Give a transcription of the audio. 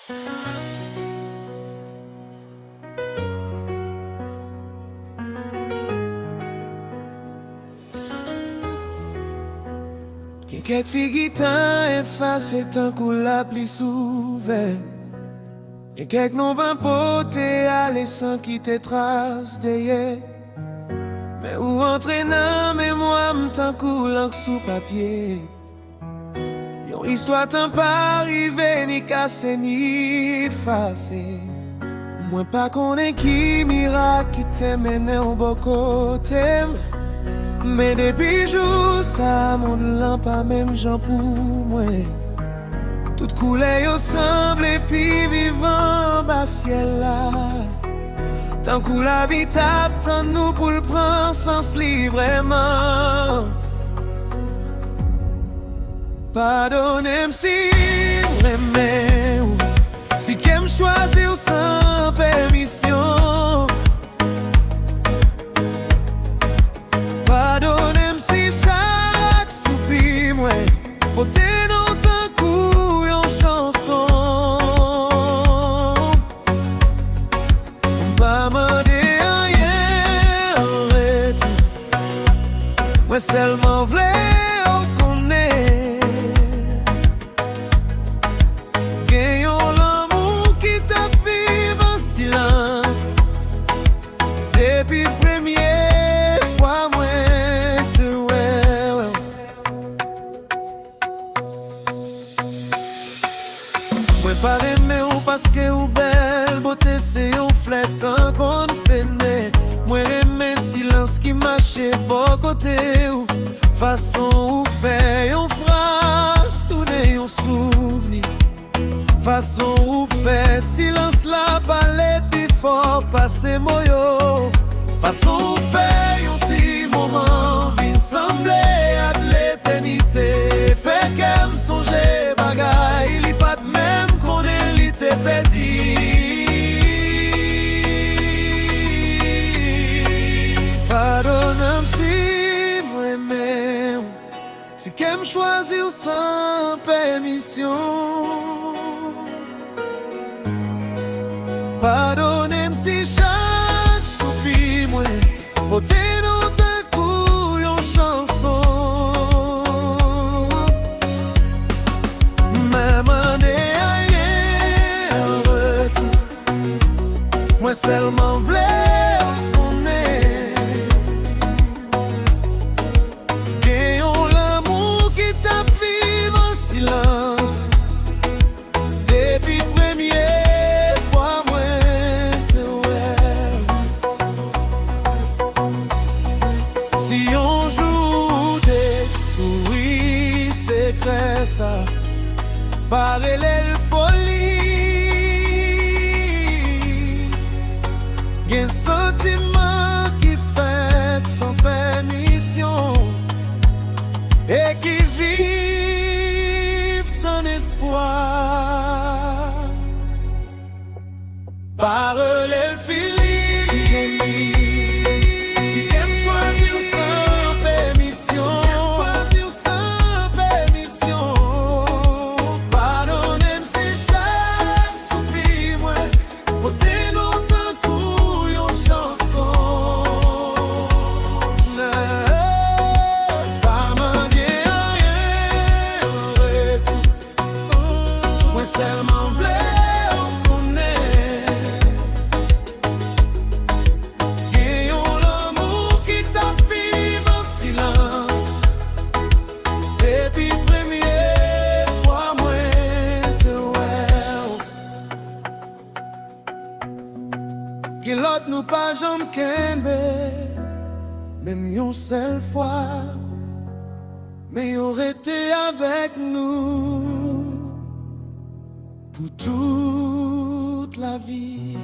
Quelques filles qui effacé tant qu'on la pli souveraine. Et quelques non vin poté aller sans quitter trace d'hier. Mais où entrer dans mémoire m'tant coulant sous papier. Yon histoire tant pas arrivé ni cassé ni effacé. Moi pas connais qui miracle qui t'aime mené au bon côté. Mais depuis jour ça mon lampe pas même gens pour moi. Toute couleur yo semble et puis vivant bas ciel là. Tant que la vie tape tant nous pour le prendre sens librement. Pardonnez-moi si m'aimez ou si qu'aime choisir sans permission. Pardonnez-moi si chaque soupir moi porté dans un coup en chanson. Pas me dire rien en retour. Moi seulement voulais pas aimer ou parce que ou belle beauté c'est un flète un qu'on fait né. Moi aimer silence qui marche bon côté ou façon ou fait on phrase tout n'est un souvenir. Façon ou fait silence la palette plus fort passer moyo. Façon ou fait un petit moment vient sembler à l'éternité. Fait qu'elle songe bagaille il pas de même te perdi. Pardonne-moi si moi-même si qu'aime choisir sans permission. Pardonne-moi si chaque soupir moi porté dans ta couille en chanson. Moi seulement voulais connaître gagnons l'amour qui t'a vivre en silence. Depuis première fois moi te ouais. Si on joue des oui secret ça parallèle folie. Y'a un sentiment qui fait sans permission et qui vit sans espoir. Parallèle Philippe, si t'aimes choisir sans permission. Pardonnez-moi si chaque soupir moi porté seulement voulais connaître gagnons l'amour qui t'a vivre en silence. Depuis première fois moi te ouais. Que l'autre nous pas jamais qu'aimer même une seule fois. Mais il aurait été avec nous pour toute la vie.